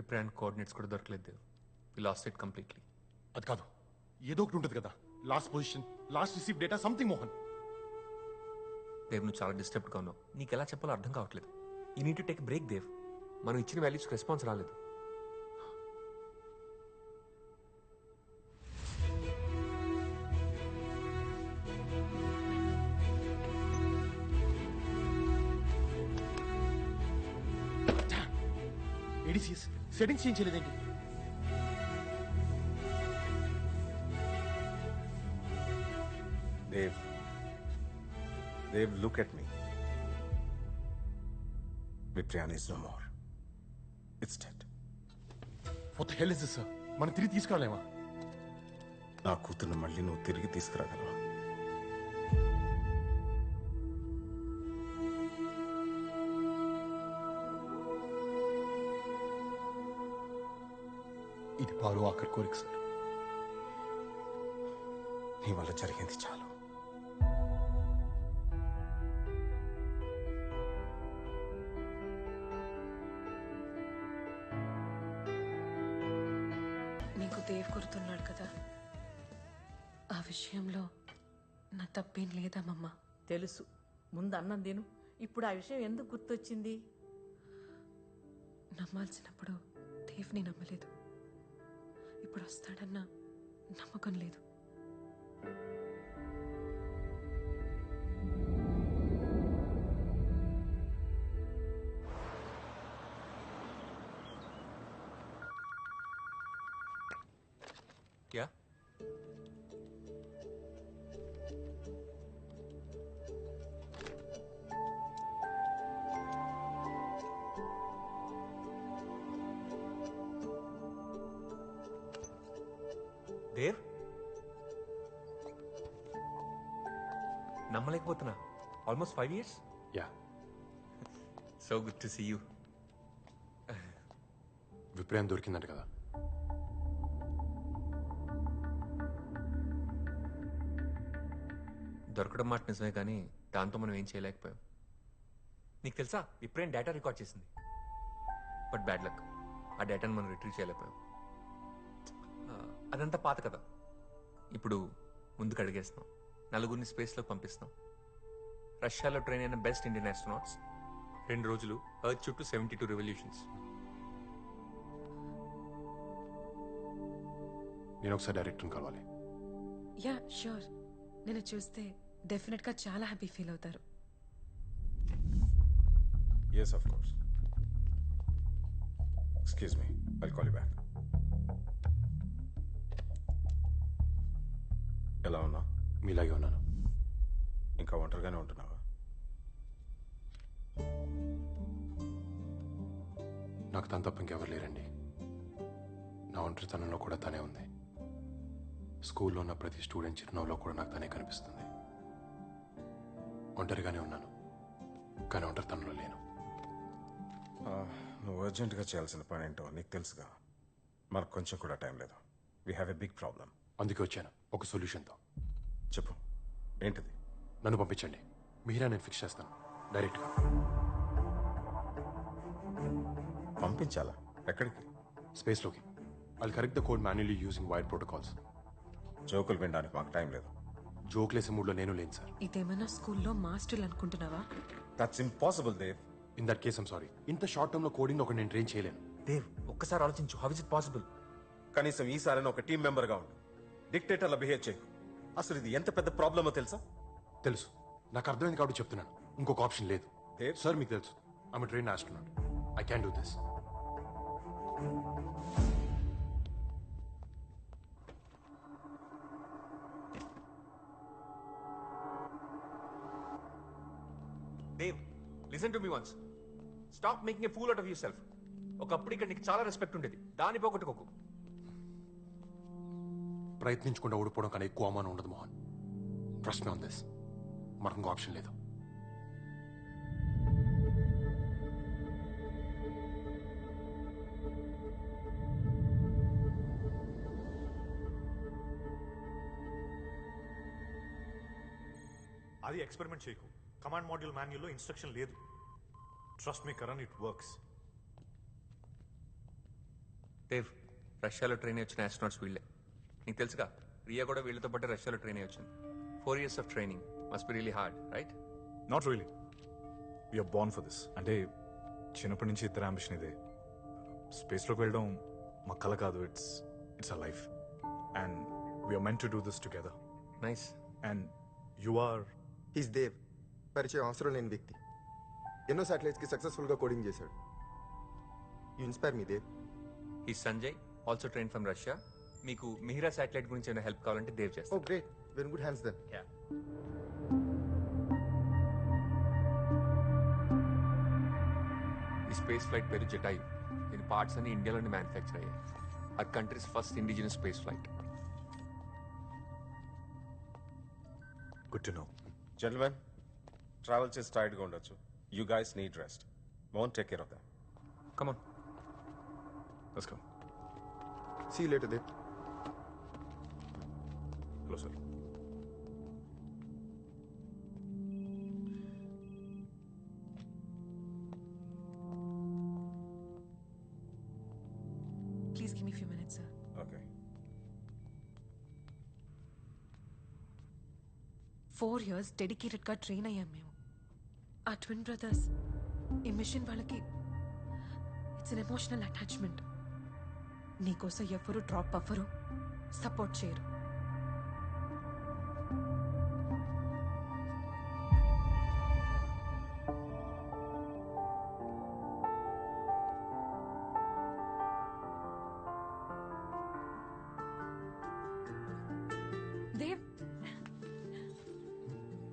విప్రాన్ coordinates కూడా దొరకలేదు Dev. We lost it completely. అది కాదు, ఏదో ఒకటి ఉంటుంది కదా, lost position, lost receive data, something. Mohan, Dev నువ్వు చాలా డిస్టర్బ్డ్గా ఉన్నావు. నీకు ఎలా చెప్పాలో అర్థం కావట్లేదు. You need to take break Dev. మనం ఇచ్చిన వాల్యూస్కి రెస్పాన్స్ రాలేదు. ఏడీసీఎస్ సెట్టింగ్స్ చేంజ్ చేయలేదేంటి? Dev, look at me. Viprian is no more. It's dead. What the hell is this, sir? మనం తిరిగి తీసుకురాలేమా? నా కూతుర్ని మళ్ళీ నువ్వు తిరిగి తీసుకురాగలవా? ఇది పారు ఆఖరి కోరిక సార్. నీ వల్ల జరిగింది చాలు. నీకు దేవ్ గుర్తున్నాడు కదా, ఆ విషయంలో నా తప్పేం లేదమ్మమ్మ. తెలుసు, ముందు అన్నం తిను. ఇప్పుడు ఆ విషయం ఎందుకు గుర్తొచ్చింది? నమ్మాల్సినప్పుడు దేవ్ని నమ్మలేదు. ఇప్పుడు వస్తాడన్న నమ్మకం లేదు. యా దేవ్, నమ్మలేకపోతున్నా. Almost 5 years. Yeah, so good to see you. విప్రయం దొరికిందంట కదా. దొరకడం మాట నిజమే, కానీ దాంతో మనం ఏం చేయలేకపోయాం. నీకు తెలుసా, విప్రేన్ డేటా రికార్డ్ చేసింది. బట్ బ్యాడ్ లక్, ఆ డేటాను మనం రిట్రీవ్ చేయలేకపోయాం. అదంతా పాత కదా. ఇప్పుడు ముందుకు అడిగేస్తున్నాం. నలుగురిని స్పేస్లోకి పంపిస్తున్నాం. రష్యాలో ట్రైన్ అయిన బెస్ట్ ఇండియన్ ఆస్ట్రోనాట్స్ 2 రోజులు ఎర్త్ చుట్టూ 72 రెవల్యూషన్స్. నేను ఒకసారి డైరెక్టర్ని కలవాలి. Yeah sure. నేను చూస్తే డెఫినెట్గా చాలా హ్యాపీ ఫీల్ అవుతారు. Yes, of course. Excuse me, I'll call you back. ఎలా ఉన్నా? మీలాగే ఉన్నాను. ఇంకా ఒంటరిగానే ఉంటున్నావా? నాకు తన తప్ప ఇంకెవరు లేరండి. నా ఒంటరితనంలో కూడా తనే ఉంది. స్కూల్లో ఉన్న ప్రతి స్టూడెంట్ చిరునవ్వులో కూడా నాకు తనే కనిపిస్తుంది. ఒంటరిగానే ఉన్నాను, కానీ ఒంటరితనంలో లేను. నువ్వు అర్జెంటుగా చేయాల్సిన పని ఏంటో నీకు తెలుసుగా. మనకు కొంచెం కూడా టైం లేదు. We have a big problem. అందుకే వచ్చాను ఒక సొల్యూషన్తో. చెప్పు, ఏంటిది? నన్ను పంపించండి, మీరా నేను ఫిక్స్ చేస్తాను డైరెక్ట్గా. పంపించాలా? ఎక్కడికి? స్పేస్లోకి. I'll correct the code manually using wire protocols. జోకులు వినడానికి మాకు టైం లేదు. జోక్లేసే మూడ్లో నేను లేను సార్. ఇదేమన్నా స్కూల్లో మాస్టర్లు అనుకుంటున్నావా? That's impossible Dev. In that case I'm sorry. ఇంత షార్ట్ టర్మ్ లో కోడింగ్ ఒక నేను ట్రైన్ చేయలేను. దేవ్, ఒక్కసారి ఆలోచించు. How is it possible? కనీసం ఈసారైనా ఒక టీం మెంబర్గా ఉండు. డిక్టేటర్లా బిహేవ్ చేయకు. అసలు ఇది ఎంత పెద్ద ప్రాబ్లమో తెలుసా? తెలుసు, నాకు అర్థమైంది కాబట్టి చెప్తున్నాను. ఇంకొక ఆప్షన్ లేదు. దేవ్ సార్ మీకు తెలుసు, I'm train astronaut. I can do this. Dev, listen to me once. Stop making a fool out of yourself. ఒకప్పుడు ఇక్కడ నీకు చాలా రెస్పెక్ట్ ఉండేది, దాన్ని పోగొట్టుకోకు. ప్రయత్నించకుండా ఓడిపోవడం కన్నా ఎక్కువ అవమానం ఉండదు Mohan. Trust me on this. మనకు ఇంకో ఆప్షన్ లేదు. అది ఎక్స్పెరిమెంట్ చేయకు. కమాండ్ మాడ్యూల్ మాన్యుల్లో ఇన్స్ట్రక్షన్ లేదు. Trust me Karan, it works. Dev, రష్యాలో ట్రైన్ అయ్యి వచ్చిన ఆస్ట్రోనాట్స్ వీళ్ళే. నీకు తెలుసుగా, రియా కూడా వీళ్ళతో పాటు రష్యాలో ట్రైన్ అయ్యి వచ్చింది. 4 years of training must be really hard, right? Not really, we're born for this. అంటే చిన్నప్పటి నుంచి ఇద్దరు అంబిషన్ ఇదే. స్పేస్లోకి వెళ్ళడం మా కల కాదు, it's a life. And we are meant to do this together. Nice. And you are is Dev, పరిచయం అవసరం లేని వ్యక్తి. ఎన్నో శాటిలైట్స్కి సక్సెస్ఫుల్గా కోడింగ్ చేశాడు. You inspire me Dev. ఈ Sanjay also train from Russia. మీకు మిహిరా శాటిలైట్ గురించి ఏమైనా హెల్ప్ కావాలంటే దేవ్ ఓ చేస్తాను. Great, very good hands then. ఈ స్పేస్ ఫ్లైట్ పేరు జటాయు. దీని పార్ట్స్ అన్ని ఇండియాలోనే మ్యానుఫ్యాక్చర్ అయ్యాయి. ఆ countries first indigenous space flight. Good to know. Gentlemen, travel చేసి టైర్డ్గా ఉండొచ్చు. You guys need rest. Won't take care of them. Come on. Let's go. See you later Dev. Hello sir. Please give me few minutes sir. Okay. 4 years డెడికేటెడ్గా train అయ్యాం మేము. ఆ twin brothers ఈ machine వాళ్ళకి it's an emotional attachment. నీకోసం ఎవరు drop అవ్వరు, support చేయరు. దేవ్,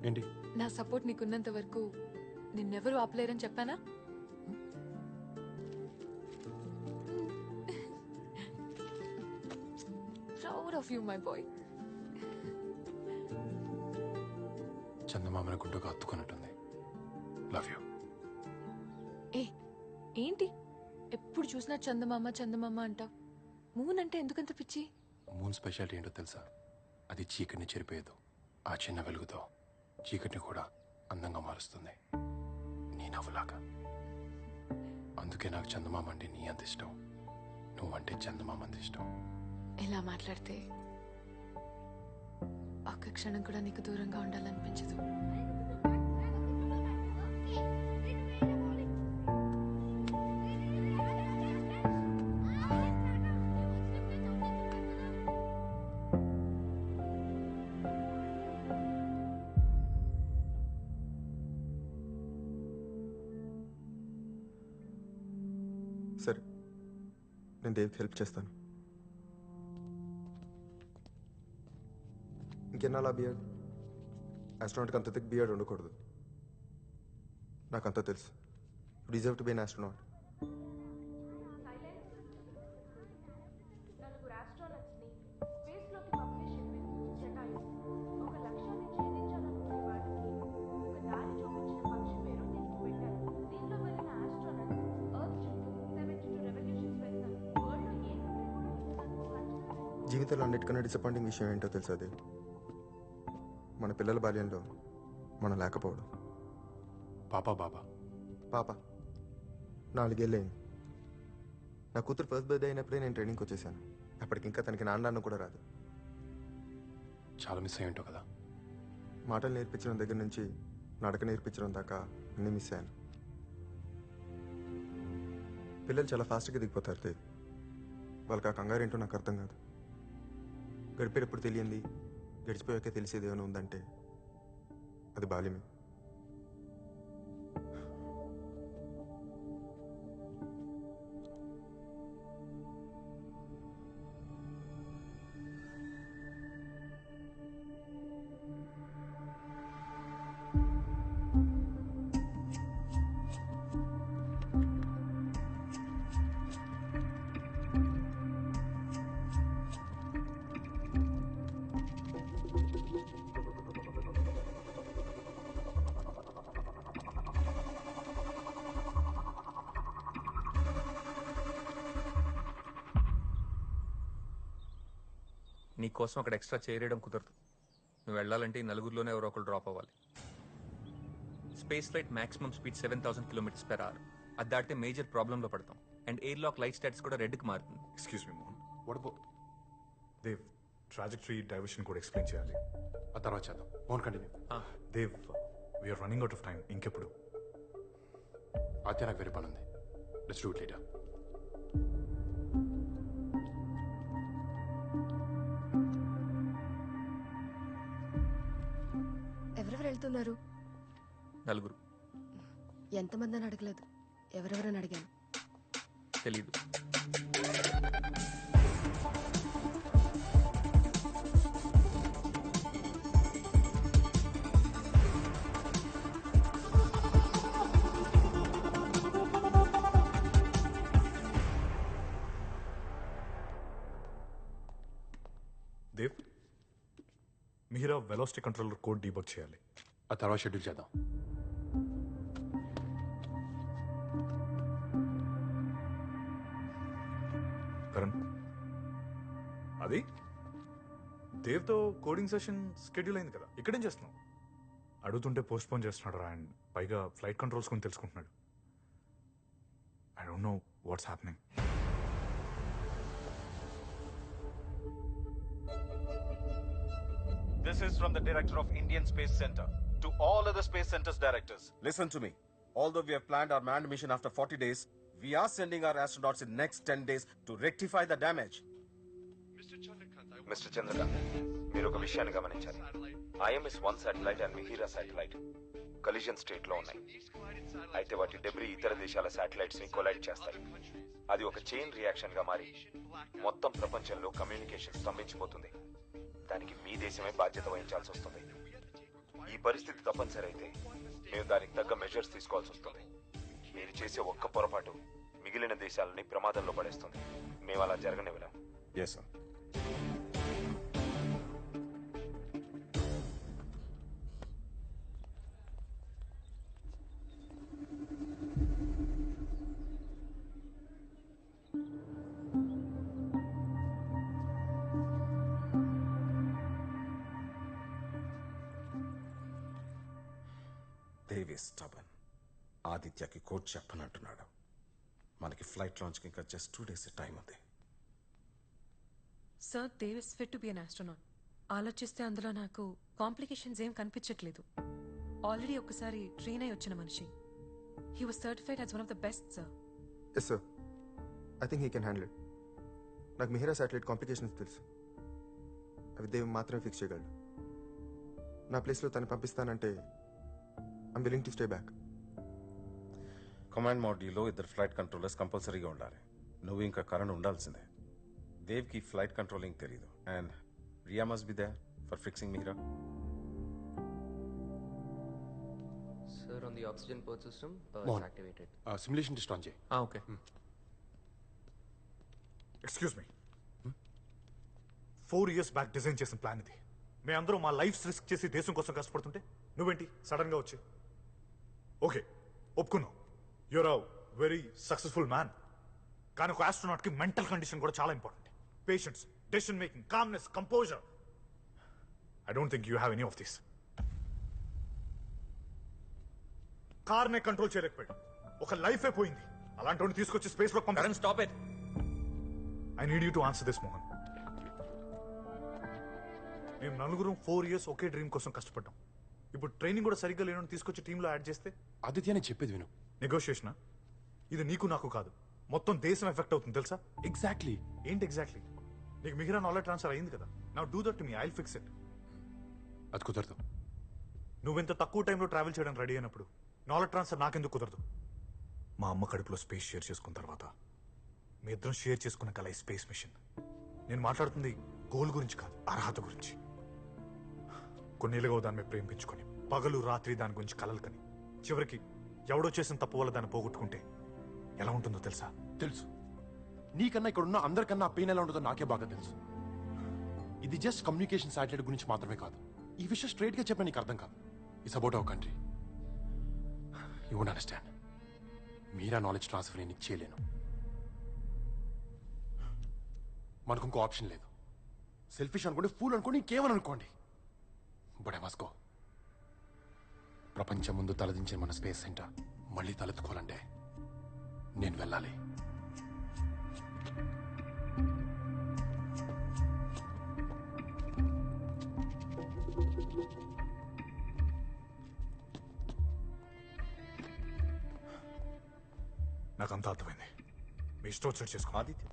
ఏంటి? నా సపోర్ట్ నీకున్నంత వరకు నిన్నెవరు ఆపలేరని చెప్పానా? Proud of you my boy. చందమామని గుండుగా హత్తుకున్నట్టుంది. Love you. ఏ ఏంటి ఎప్పుడు చూసినా చందమామ చందమామ అంటావు? మూన్ అంటే ఎందుకంత పిచ్చి? మూన్ స్పెషాలిటీ ఏంటో తెలుసా? అది చీకటిని చెరిపేయదు. ఆ చిన్న వెలుగుతో చీకటిని కూడా అందంగా మారుస్తుంది, నీ నవ్వులాగా. అందుకే నాకు చందమామ అంటే నీ అంత ఇష్టం, నువ్వంటే చందమామ అంత ఇష్టం. ఇలా మాట్లాడితే ఒక్క క్షణం కూడా నీకు దూరంగా ఉండాలనిపించదు. సరే, నేను దేవ్కి హెల్ప్ చేస్తాను. ఇంకెన్నాళ్ళ బియర్డ్? ఆస్ట్రోనాట్కి అంత థిక్ బియర్డ్ ఉండకూడదు. నాకు అంతా తెలుసు. You deserve to be an astronaut. నలుగురు ఆస్ట్రోనట్స్ని స్పేస్లోకి పంపే షిప్ జటాయు. ఒక లక్ష్యాన్ని ఛేదించాలనుకునే వాడికి ఒక దారి చూపించిన పక్షి పేరు దీనికి పెట్టారు. దీనిలో వెళ్ళిన ఆస్ట్రోనట్స్ ఎర్త్ చుట్టూ 72 రెవల్యూషన్స్ వేస్తారు. వరల్డ్లో ఏ కంట్రీ కూడా ఉండదు. జీవితంలో అన్నిటికన్నా డిసప్పాయింటింగ్ విషయం ఏంటో తెలుసా దేవ్? మన పిల్లల బాల్యంలో మనం లేకపోవడం. పాపా బాబా పాప 4 ఏళ్ళయింది. నా కూతురు ఫస్ట్ బర్త్డే అయినప్పుడే నేను ట్రైనింగ్కి వచ్చేసాను. అప్పటికి ఇంకా తనకి నాన్న కూడా రాదు. చాలా మిస్ అయ్యి ఉంటావు కదా. మాటలు నేర్పించడం దగ్గర నుంచి నడక నేర్పించడం దాకా అన్నీ మిస్ అయ్యాను. పిల్లలు చాలా ఫాస్ట్గా దిగిపోతారు దేవ్. వాళ్ళకి ఆ కంగారు ఏంటో నాకు అర్థం కాదు. గడిపేటప్పుడు తెలియంది గడిచిపోయాక తెలిసేది ఏమైనా ఉందంటే అది బాల్యమే. నీ కోసం అక్కడ ఎక్స్ట్రా చేయడం కుదరదు. నువ్వు వెళ్ళాలంటే ఈ నలుగురిలోనే ఎవరో ఒకరు డ్రాప్ అవ్వాలి. Space flight maximum speed 7000 km/h. అది దాటితే మేజర్ ప్రాబ్లంలో పడతాం. And air lock light stats కూడా రెడ్కి మారుతుంది. ఎక్స్క్యూజ్ మీ మోహన్, వడపో దేవ్ ట్రాజెక్టరీ డైవర్షన్ కూడా ఎక్స్ప్లెయిన్ చేయాలి. ఆ తర్వాత చేద్దాం. Mohan continue. Dev we are running out of time. ఇంకెప్పుడు? అయితే నాకు వేరే పని ఉంది. Let's do it later. ఎవరెవరు వెళ్తున్నారు? నలుగురు. ఎంతమంది అని అడగలేదు, ఎవరెవరని అడిగాను. తెలీదు. Dev, Mihira velocity controller code debug చేయాలి. ఆ తర్వాత షెడ్యూల్ చేద్దాం. కరణ్, అది దేవ్తో కోడింగ్ సెషన్ స్కెడ్యూల్ అయింది కదా, ఇక్కడేం చేస్తున్నావు? అడుగుతుంటే పోస్ట్ పోన్ చేస్తున్నాడు రా, అండ్ పైగా ఫ్లైట్ కంట్రోల్స్ కొని తెలుసుకుంటున్నాడు. I don't know what's happening. This is from the director of Indian Space Center to all other space centers directors. Listen to me. Although we have planned our manned mission after 40 days, we are sending our astronauts in next 10 days to rectify the damage. Mister Chandrakant, మీరు ఒక విషయాన్ని గమనించాలి. IMS-1 satellite and Mihira satellite collision state లో ఉన్నాయి. అయితే వాటి debris ఇతర దేశాల శాటిలైట్స్ ని కొలైడ్ చేస్తాయి. అది ఒక చైన్ రియాక్షన్ గా మారి మొత్తం ప్రపంచంలో కమ్యూనికేషన్ స్తంభించిపోతుంది. దానికి మీ దేశమే బాధ్యత వహించాల్సి వస్తుంది. ఈ పరిస్థితి తప్పనిసరి అయితే మేము దానికి తగ్గ మెజర్స్ తీసుకోవాల్సి వస్తుంది. మీరు చేసే ఒక్క పొరపాటు మిగిలిన దేశాలని ప్రమాదంలో పడేస్తుంది. మేము అలా జరగనివ్వలేం. Yes, sir. దేవి స్టబన్. ఆదిత్యకి కోచ్ చెప్పనంటున్నాడు. మనకి ఫ్లైట్ లాంచ్కి ఇంకా జస్ట్ 2 days టైం ఉంది. Sir, Dev is fit to be an astronaut. ఆలోచిస్తే అందులో నాకు కాంప్లికేషన్స్ ఏం కనిపించట్లేదు. ఆల్రెడీ ఒకసారి ట్రైన్ అయి వచ్చిన మనిషి. He was certified as one of the best sir. Yes sir, I think he can handle it. నాకు మిహిరా శాటిలైట్ కాంప్లికేషన్స్ తెలుసు. అవి దేవ్ మాత్రమే ఫిక్స్ చేయగలడు. నా ప్లేస్లో తను పంపిస్తానంటే I'm willing to stay back. Command మాడ్యూల్లో 2 ఫ్లైట్ కంట్రోలర్స్ కంపల్సరీగా ఉండాలి. నువ్వు ఇంకా కరణ్ ఉండాల్సిందే. దేవ్కి ఫ్లైట్ కంట్రోలింగ్ తెలీదు. And Riya must be there for fixing Mihira. Sir, on the oxygen port system, it's Mohan. activated. Simulation test on చేయి. Okay. Excuse me, 4 years back design చేసిన ప్లాన్ ఇది. మేమందరం మా లైఫ్స్ రిస్క్ చేసి దేశం కోసం కష్టపడుతుంటే నువ్వేంటి సడన్ గా వచ్చి? ఓకే, ఒప్పుకున్నావు, you're a very successful man. కానీ ఒక ఆస్ట్రోనాట్ కి మెంటల్ కండిషన్ కూడా చాలా important. Patience, decision making, calmness, composure. I don't think you have any of this. కార్నే కంట్రోల్ చేయలేకపోయాడు, ఒక లైఫే పోయింది. అలాంటి తీసుకొచ్చి స్పేస్ లో పంపారు. Stop it. I need you to answer this, Mohan. మేము నలుగురం 4 years ఒకే డ్రీమ్ కోసం కష్టపడ్డాం. ఇప్పుడు ట్రైనింగ్ కూడా సరిగ్గా లేనని తీసుకొచ్చి టీంలో యాడ్ చేస్తే ఆదిత్య నేను చెప్పేది విను. నెగోషియేషనా? ఇది నీకు నాకు కాదు, మొత్తం దేశం ఎఫెక్ట్ అవుతుంది తెలుసా? ఎగ్జాక్ట్లీ. ఏంటి ఎగ్జాక్ట్లీ? నీకు మిగిలిన నాలెడ్జ్ ట్రాన్స్ఫర్ అయింది కదా. Now do that to me, I will fix it. అది కుదరదు. నువ్వెంత తక్కువ టైంలో ట్రావెల్ చేయడానికి రెడీ అయినప్పుడు నాలెడ్జ్ ట్రాన్స్ఫర్ నాకెందుకు కుదరదు? మా అమ్మ కడుపులో స్పేస్ షేర్ చేసుకున్న తర్వాత మీ ఇద్దరం షేర్ చేసుకున్న కల ఈ స్పేస్ మిషన్. నేను మాట్లాడుతుంది గోల్ గురించి కాదు, అర్హత గురించి. కొన్నేళ్ళుగా దాని మీద ప్రేమించుకొని పగలు రాత్రి దాని గురించి కలలు కని చివరికి ఎవడో చేసిన తప్పు వల్ల దాన్ని పోగొట్టుకుంటే ఎలా ఉంటుందో తెలుసా? తెలుసు. నీకన్నా ఇక్కడ ఉన్న అందరికన్నా ఆ పెయిన్ ఎలా ఉంటుందో నాకే బాగా తెలుసు. ఇది జస్ట్ కమ్యూనికేషన్ శాటిలైట్ గురించి మాత్రమే కాదు. ఈ విషయం స్ట్రైట్ గా చెప్పిన నీకు అర్థం కాదు. It's about our country. You won't understand. Meera knowledge transfer నేను చేయలేను. మనకు ఇంకో ఆప్షన్ లేదు. సెల్ఫిష్ అనుకోండి, ఫూల్ అనుకోండి, ఇంకేమని అనుకోండి, బట్ ఐ మస్ట్ గో. ప్రపంచం ముందు తలదించిన మన స్పేస్ సెంటర్ మళ్ళీ తలెత్తుకోవాలంటే నేను వెళ్ళాలి. నాకంతా అర్థమైంది. మీ ఇష్టం వచ్చినట్టు చేసుకో. ఆదిత్య